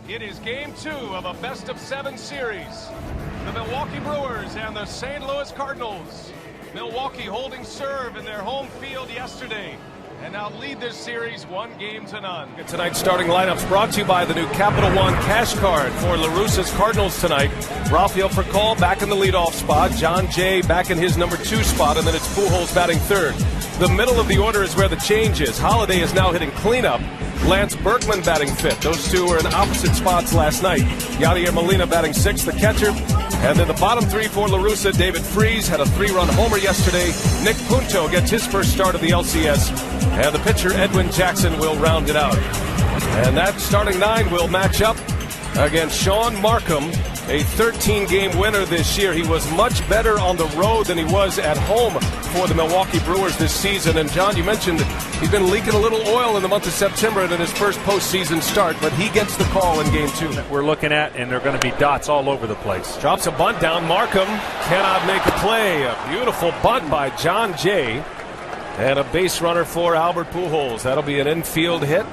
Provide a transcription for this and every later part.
It is game 2 of a best-of-7 series. The Milwaukee Brewers and the St. Louis Cardinals. Milwaukee holding serve in their home field yesterday, and now lead this series 1-0. Tonight's starting lineups brought to you by the new Capital One Cash Card for LaRussa's Cardinals tonight. Rafael Furcal back in the leadoff spot. John Jay back in his number 2 spot, and then it's Pujols batting third. The middle of the order is where the change is. Holiday is now hitting cleanup. Lance Berkman batting 5th. Those two were in opposite spots last night. Yadier Molina batting 6th, the catcher. And then the bottom 3 for La Russa. David Freese had a 3-run homer yesterday. Nick Punto gets his first start of the LCS. And the pitcher Edwin Jackson will round it out. And that starting 9 will match up against Sean Markham, a 13-game winner this year. He was much better on the road than he was at home for the Milwaukee Brewers this season. And John, you mentioned he's been leaking a little oil in the month of September and in his first postseason start, but he gets the call in game 2. We're looking at, and they're going to be dots all over the place. Drops a bunt down. Markham cannot make a play. A beautiful bunt by John Jay. And a base runner for Albert Pujols. That'll be an infield hit.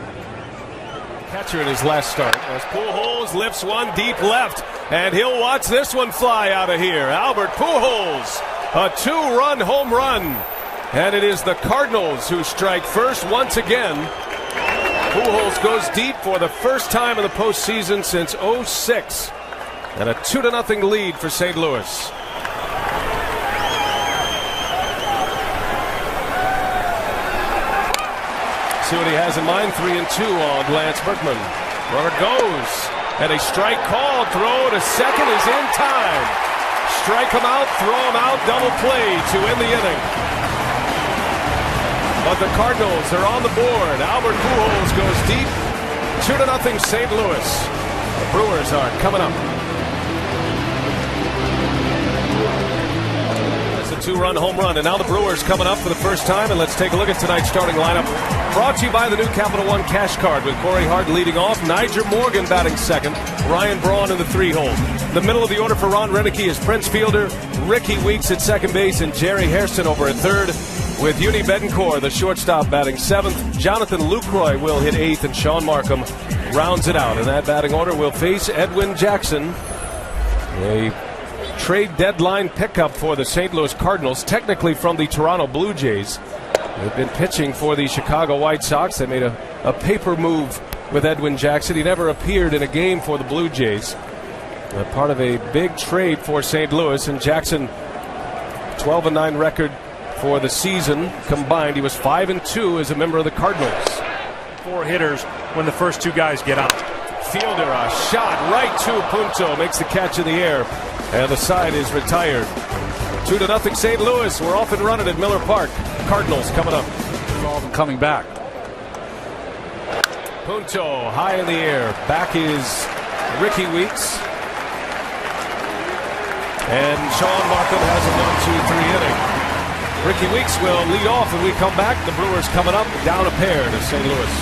Catcher in his last start as Pujols lifts one deep left, and he'll watch this one fly out of here. Albert Pujols, a 2-run home run, and it is the Cardinals who strike first once again. Pujols goes deep for the first time in the postseason since '06, and a 2-0 lead for St. Louis. See what he has in mind. 3-2 on Lance Berkman. Runner goes, and a strike call. Throw to second is in time. Strike him out, throw him out, double play to end the inning. But the Cardinals are on the board. Albert Pujols goes deep. 2-0 St. Louis. The Brewers are coming up. A 2-run home run, and now the Brewers coming up for the first time. And let's take a look at tonight's starting lineup, brought to you by the new Capital One Cash Card, with Corey Hart leading off, Niger Morgan batting 2nd, Ryan Braun in the 3-hole. The middle of the order for Ron Renicky is Prince Fielder, Ricky Weeks at 2nd base, and Jerry Hairston over at 3rd, with Uni Betancourt, the shortstop, batting 7th. Jonathan Lucroy will hit 8th, and Sean Markham rounds it out. And that batting order will face Edwin Jackson, a trade deadline pickup for the St. Louis Cardinals, technically from the Toronto Blue Jays. They've been pitching for the Chicago White Sox. They made a paper move with Edwin Jackson. He never appeared in a game for the Blue Jays. Part of a big trade for St. Louis, and Jackson 12-9 record for the season combined. He was 5-2 as a member of the Cardinals. 4 hitters when the first 2 guys get out. Fielder, a shot right to Punto, makes the catch in the air, and the side is retired. 2-0 St. Louis. We're off and running at Miller Park. Cardinals coming up. All of them coming back. Punto high in the air. Back is Ricky Weeks. And Sean Markham has a 1-2-3 inning. Ricky Weeks will lead off when we come back. The Brewers coming up, down a pair to St. Louis.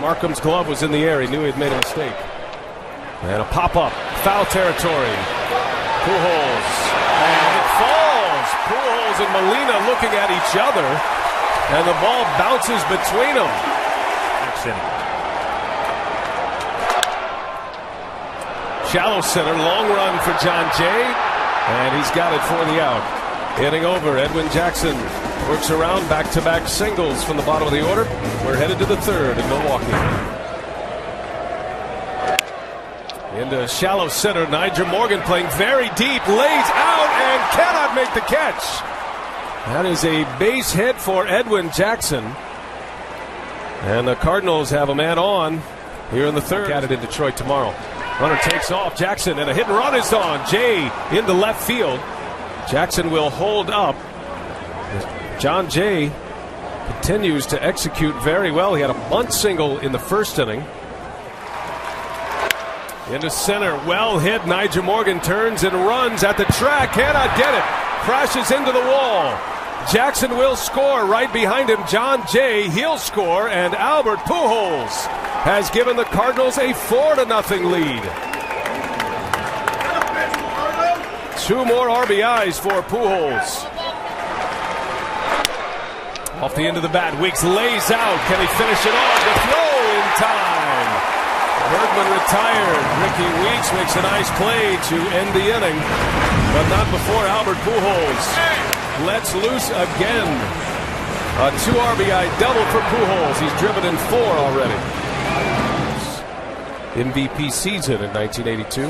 Markham's glove was in the air. He knew he had made a mistake. And a pop-up. Foul territory. Pujols. And it falls. Pujols and Molina looking at each other. And the ball bounces between them. Shallow center. Long run for John Jay. And he's got it for the out. Inning over. Edwin Jackson works around back-to-back singles from the bottom of the order. We're headed to the 3rd in Milwaukee. Into shallow center. Niger Morgan playing very deep. Lays out and cannot make the catch. That is a base hit for Edwin Jackson. And the Cardinals have a man on here in the 3rd. At it in Detroit tomorrow. Runner takes off. Jackson, and a hit and run is on. Jay into left field. Jackson will hold up. John Jay continues to execute very well. He had a bunt single in the first inning. Into center, well hit. Niger Morgan turns and runs at the track, cannot get it. Crashes into the wall. Jackson will score right behind him. John Jay, he'll score, and Albert Pujols has given the Cardinals a 4-0 lead. 2 more RBIs for Pujols. Off the end of the bat, Weeks lays out. Can he finish it off? The throw in time. Bergman retired. Ricky Weeks makes a nice play to end the inning, but not before Albert Pujols lets loose again. A 2 RBI double for Pujols. He's driven in 4 already. MVP season in 1982.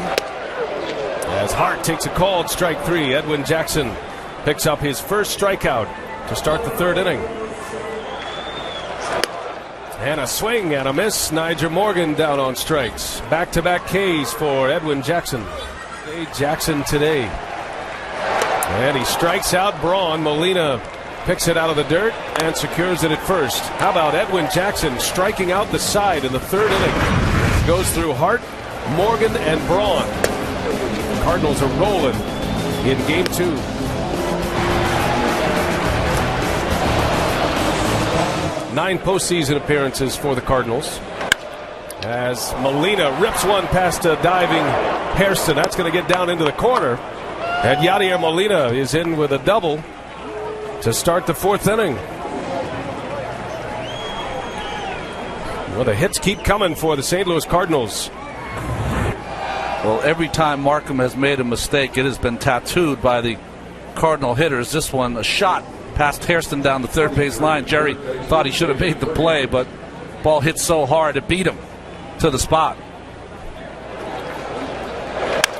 As Hart takes a called strike 3, Edwin Jackson picks up his first strikeout to start the 3rd inning. And a swing and a miss. Nyjer Morgan down on strikes. Back-to-back Ks for Edwin Jackson. Jackson today. And he strikes out Braun. Molina picks it out of the dirt and secures it at first. How about Edwin Jackson striking out the side in the 3rd inning? Goes through Hart, Morgan, and Braun. The Cardinals are rolling in Game 2. Nine postseason appearances for the Cardinals. As Molina rips one past a diving Hairston. That's going to get down into the corner. And Yadier Molina is in with a double to start the 4th inning. Well, the hits keep coming for the St. Louis Cardinals. Well, every time Markham has made a mistake, it has been tattooed by the Cardinal hitters. This one, a shot past Hairston down the 3rd base line. Jerry thought he should have made the play, but ball hit so hard it beat him to the spot.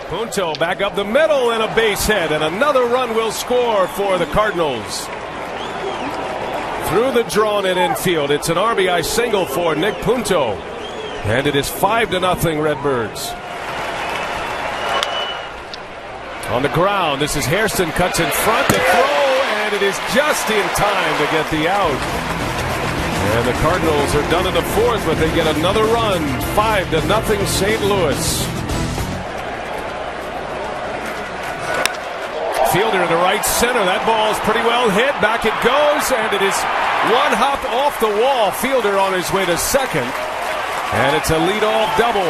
Punto back up the middle and a base hit, and another run will score for the Cardinals. Through the drawn-in infield, it's an RBI single for Nick Punto, and it is 5-0 Redbirds. On the ground, this is Hairston, cuts in front to throw. And it is just in time to get the out. And the Cardinals are done in the 4th, but they get another run. 5-0 St. Louis. Fielder in the right center. That ball is pretty well hit. Back it goes, and it is one hop off the wall. Fielder on his way to 2nd. And it's a leadoff double.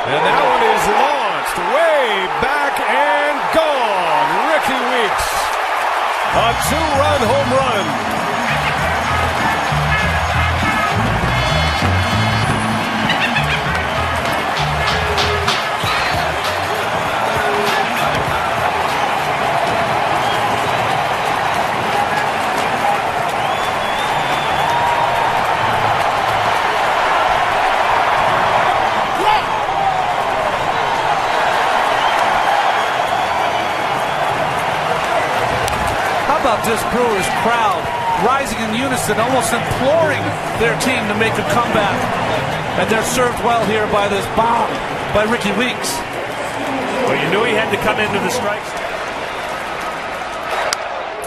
And that one is long. Way back and gone. Ricky Weeks. A 2-run home run. This Brewers crowd rising in unison, almost imploring their team to make a comeback. And they're served well here by this bomb by Ricky Weeks. Well, you knew he had to come into the strikes.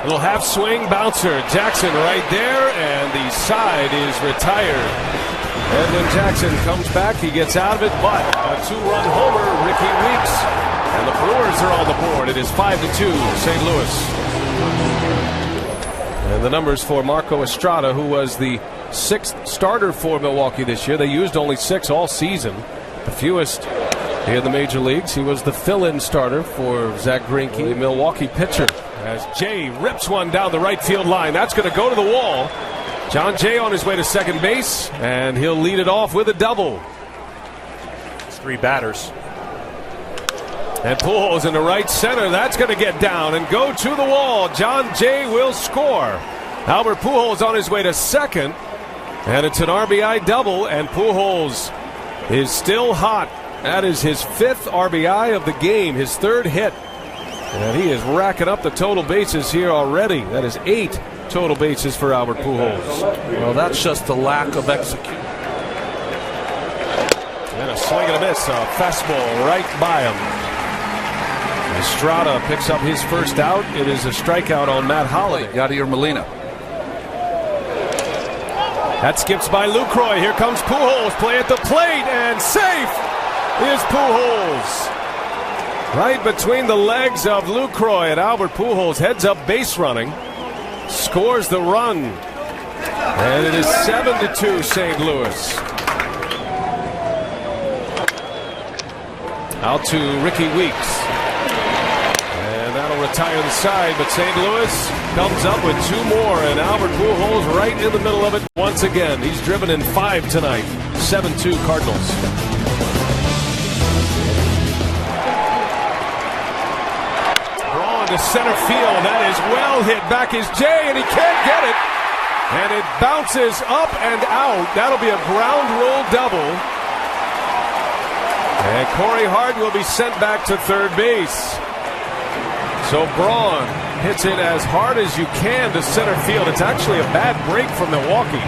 Little half swing bouncer. Jackson right there, and the side is retired. Edwin Jackson comes back. He gets out of it, but a 2-run homer, Ricky Weeks. And the Brewers are on the board. It is 5-2 St. Louis. And the numbers for Marco Estrada, who was the 6th starter for Milwaukee this year. They used only 6 all season, the fewest in the major leagues. He was the fill-in starter for Zach Greinke, the Milwaukee pitcher. As Jay rips one down the right field line. That's going to go to the wall. John Jay on his way to 2nd base, and he'll lead it off with a double. It's 3 batters. And Pujols in the right center. That's going to get down and go to the wall. John Jay will score. Albert Pujols on his way to 2nd. And it's an RBI double. And Pujols is still hot. That is his 5th RBI of the game. His 3rd hit. And he is racking up the total bases here already. That is 8 total bases for Albert Pujols. Well, that's just a lack of execution. And a swing and a miss. A fastball right by him. Estrada picks up his first out. It is a strikeout on Matt Holliday. Yadier Molina. That skips by Lucroy. Here comes Pujols. Play at the plate, and safe is Pujols. Right between the legs of Lucroy, and Albert Pujols heads up base running. Scores the run. And it is 7-2 St. Louis. Out to Ricky Weeks. And that'll will retire the side, but St. Louis comes up with 2 more, and Albert Pujols right in the middle of it once again. He's driven in 5 tonight. 7-2 Cardinals. Braun to center field. That is well hit. Back is Jay, and he can't get it. And it bounces up and out. That'll be a ground rule double. And Corey Hart will be sent back to third base. So Braun hits it as hard as you can to center field. It's actually a bad break from Milwaukee.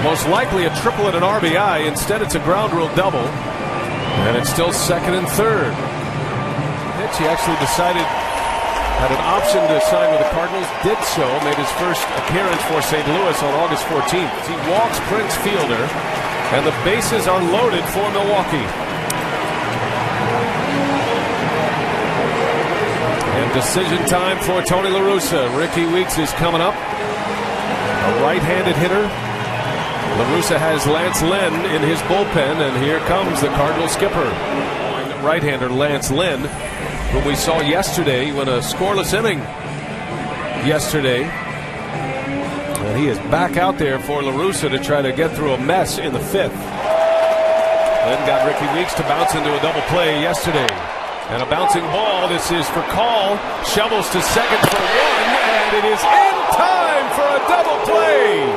Most likely a triple and an RBI. Instead, it's a ground rule double. And it's still second and third. Pitch, he actually decided, had an option to sign with the Cardinals. Did so. Made his first appearance for St. Louis on August 14th. He walks Prince Fielder. And the bases are loaded for Milwaukee. And decision time for Tony La Russa. Ricky Weeks is coming up. A right-handed hitter. La Russa has Lance Lynn in his bullpen, and here comes the Cardinal skipper. Right-hander Lance Lynn, whom we saw yesterday. He went a scoreless inning yesterday. And he is back out there for La Russa to try to get through a mess in the 5th. Lynn got Ricky Weeks to bounce into a double play yesterday. And a bouncing ball. This is for Call. Shovels to second for 1, and it is in time for a double play.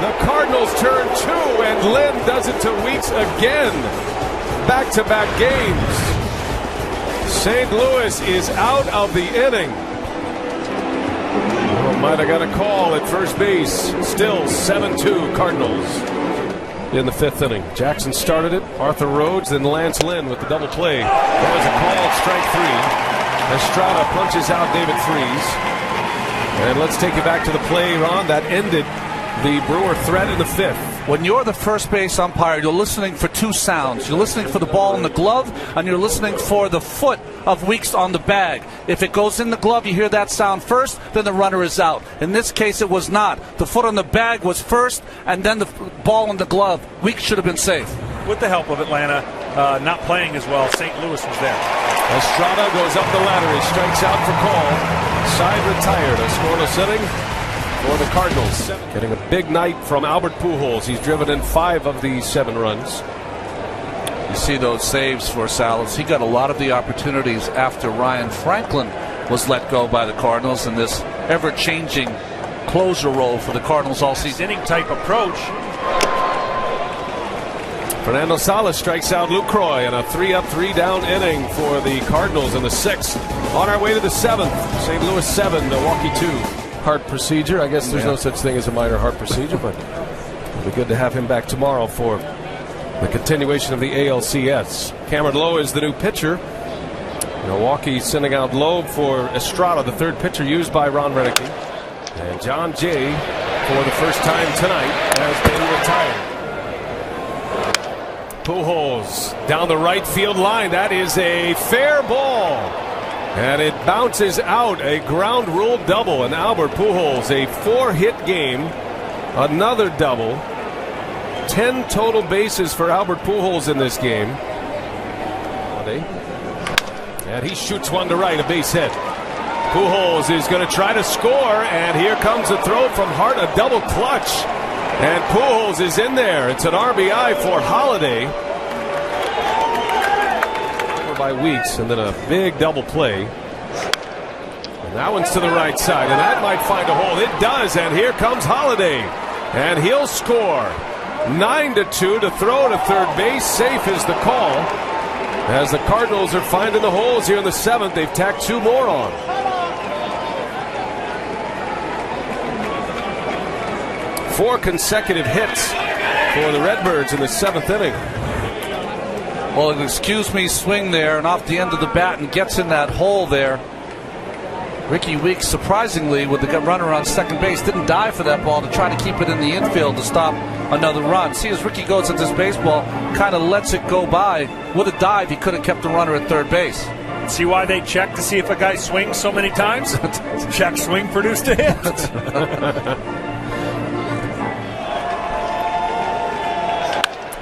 The Cardinals turn 2, and Lynn does it to Weeks again. Back-to-back games. St. Louis is out of the inning. Oh, might have got a call at first base. Still 7-2 Cardinals in the 5th inning. Jackson started it. Arthur Rhodes, then Lance Lynn with the double play. That was a call at strike 3. Estrada punches out David Freese. And let's take you back to the play, Ron, that ended the Brewer threat in the 5th. When you're the first base umpire, you're listening for 2 sounds. You're listening for the ball in the glove, and you're listening for the foot of Weeks on the bag. If it goes in the glove, you hear that sound first, then the runner is out. In this case, it was not. The foot on the bag was first, and then the ball in the glove. Weeks should have been safe. With the help of Atlanta not playing as well, St. Louis was there. Estrada goes up the ladder. He strikes out for Call. Side retired. A scoreless inning for the Cardinals. Getting a big night from Albert Pujols. He's driven in 5 of the 7 runs. You see those saves for Salas. He got a lot of the opportunities after Ryan Franklin was let go by the Cardinals in this ever-changing closer role for the Cardinals all season. Inning-type approach. Fernando Salas strikes out Lucroy in a 3-up, 3-down inning for the Cardinals in the 6th. On our way to the 7th. St. Louis 7, Milwaukee 2. Heart procedure. I guess there's no such thing as a minor heart procedure, but it'll be good to have him back tomorrow for the continuation of the ALCS. Cameron Lowe is the new pitcher. Milwaukee sending out Lowe for Estrada, the 3rd pitcher used by Ron Renicky. And John Jay, for the first time tonight, has been retired. Pujols down the right field line. That is a fair ball. And it bounces out, a ground rule double. And Albert Pujols, a 4-hit game, another double. 10 total bases for Albert Pujols in this game. And he shoots one to right, a base hit. Pujols is going to try to score, and here comes a throw from Hart, a double clutch. And Pujols is in there. It's an RBI for Holiday. By Weeks, and then a big double play. And that one's to the right side, and that might find a hole. It does, and here comes Holiday, and he'll score. 9-2 to throw to third base. Safe is the call. As the Cardinals are finding the holes here in the 7th, they've tacked 2 more on. Four consecutive hits for the Redbirds in the 7th inning. Well, an excuse me swing there and off the end of the bat and gets in that hole there. Ricky Weeks, surprisingly, with the runner on second base, didn't dive for that ball to try to keep it in the infield to stop another run. See, as Ricky goes at this baseball, kind of lets it go by. With a dive, he could have kept the runner at third base. See why they check to see if a guy swings so many times? Check swing produced a hit.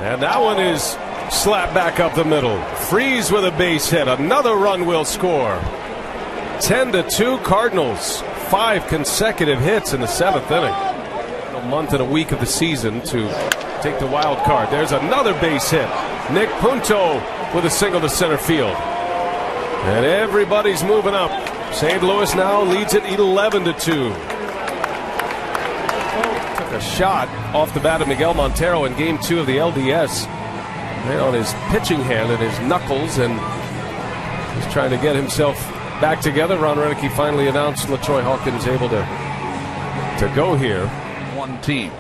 And that one is slapped back up the middle. Freeze with a base hit. Another run will score. 10-2 Cardinals. 5 consecutive hits in the 7th inning. A month and a week of the season to take the wild card. There's another base hit. Nick Punto with a single to center field. And everybody's moving up. St. Louis now leads it 11-2. Took a shot off the bat of Miguel Montero in Game 2 of the LDS. Right on his pitching hand and his knuckles, and he's trying to get himself back together. Ron Renicky finally announced LaTroy Hawkins able to go here. One team.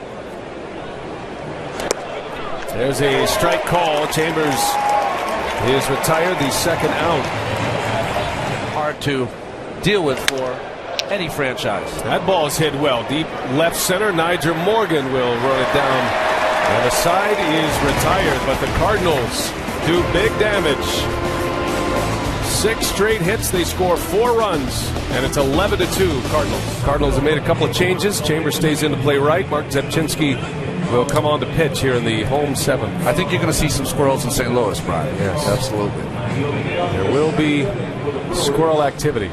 There's a strike call. Chambers is retired, the second out. Hard to deal with for any franchise. That ball's hit well. Deep left center. Niger Morgan will run it down. And the side is retired, but the Cardinals do big damage. 6 straight hits. They score 4 runs, and it's 11-2 Cardinals. Cardinals have made a couple of changes. Chambers stays in to play right. Mark Zepchinski will come on the pitch here in the home 7th. I think you're going to see some squirrels in St. Louis, Brian. Yes, absolutely. There will be squirrel activity.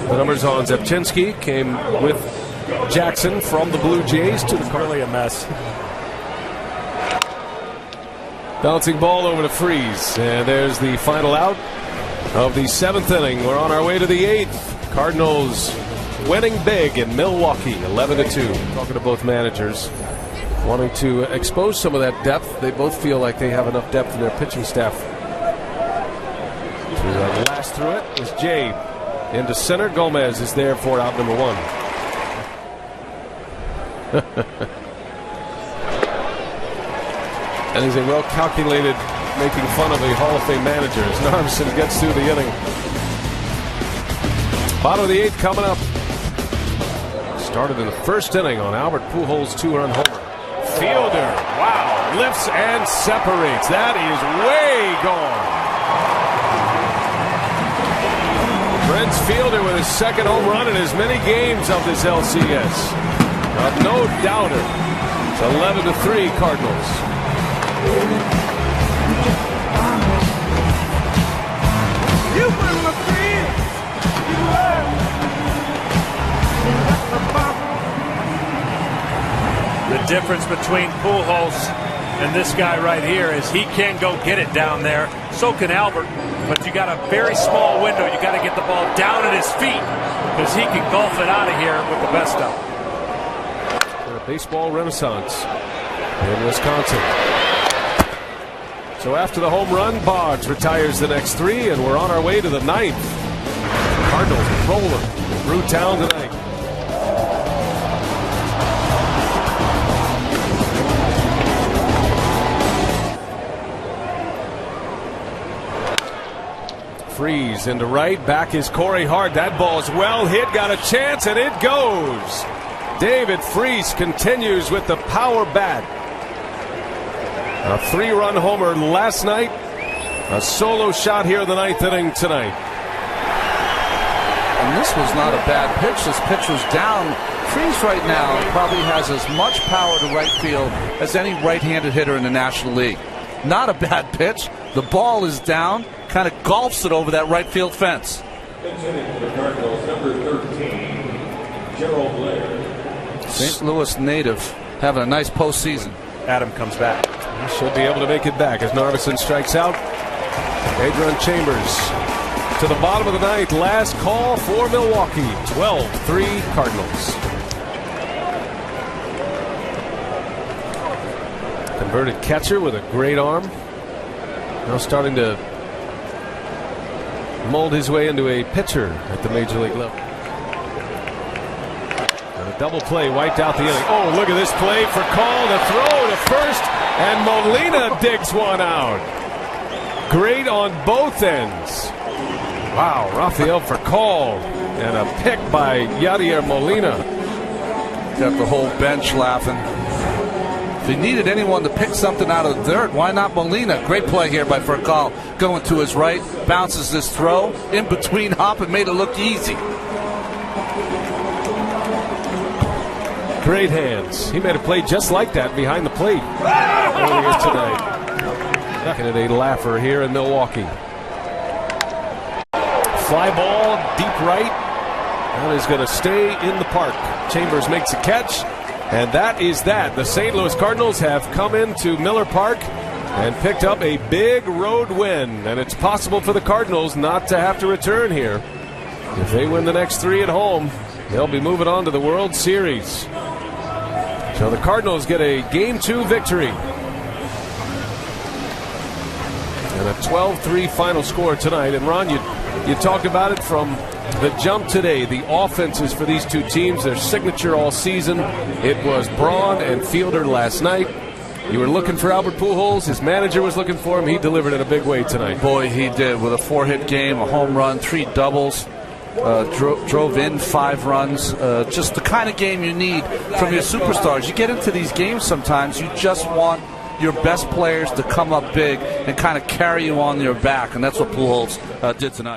The numbers on Zepchinski came with Jackson from the Blue Jays to the Cardinals. A mess. Bouncing ball over to Freeze, and there's the final out of the 7th inning. We're on our way to the 8th. Cardinals winning big in Milwaukee, 11-2. Talking to both managers, wanting to expose some of that depth. They both feel like they have enough depth in their pitching staff. To last through it is Jay into center. Gomez is there for out number 1. And is a well-calculated making fun of a Hall of Fame manager as Narveson gets through the inning. Bottom of the 8th coming up. Started in the first inning on Albert Pujols' 2-run homer. Fielder, wow, lifts and separates. That is way gone. Brent's Fielder with his second home run in as many games of this LCS. No doubter. It's 11-3 Cardinals. You were my friend. You were. The difference between Pujols and this guy right here is he can go get it down there. So can Albert. But you got a very small window. You got to get the ball down at his feet because he can golf it out of here with the best of them. A baseball renaissance in Wisconsin. So after the home run, Boggs retires the next 3, and we're on our way to the 9th. Cardinals rolling through town tonight. Freeze into right. Back is Corey Hart. That ball is well hit. Got a chance, and it goes. David Freese continues with the power bat. A 3-run homer last night. A solo shot here in the 9th inning tonight. And this was not a bad pitch. This pitch was down. Freese right now probably has as much power to right field as any right-handed hitter in the National League. Not a bad pitch. The ball is down. Kind of golfs it over that right field fence. St. Louis native having a nice postseason. Adam comes back. He should be able to make it back as Narveson strikes out. Adrian Chambers to the bottom of the 9th. Last call for Milwaukee. 12-3 Cardinals. Converted catcher with a great arm. Now starting to mold his way into a pitcher at the major league level. And a double play wiped out the inning. Oh, look at this play for Call. The throw to first, and Molina digs one out. Great on both ends. Wow, Rafael for Call, and a pick by Yadier Molina. Got the whole bench laughing. If he needed anyone to pick something out of the dirt, why not Molina? Great play here by Furcal. Going to his right, bounces this throw, in between hop, and made it look easy. Great hands. He made a play just like that behind the plate earlier tonight. Looking at a laugher here in Milwaukee. fly ball deep right. That is going to stay in the park. Chambers makes a catch, and that is that. The St. Louis Cardinals have come into Miller Park and picked up a big road win, and it's possible for the Cardinals not to have to return here. If they win the next 3 at home, they'll be moving on to the World Series. So the Cardinals get a Game 2 victory. And a 12-3 final score tonight. And Ron, you talked about it from the jump today. The offenses for these two teams, their signature all season. It was Braun and Fielder last night. You were looking for Albert Pujols. His manager was looking for him. He delivered in a big way tonight. Boy, he did, with a 4-hit game, a home run, 3 doubles. Drove in 5 runs. Just the kind of game you need from your superstars. You get into these games sometimes, you just want your best players to come up big and kind of carry you on your back, and that's what Pujols did tonight.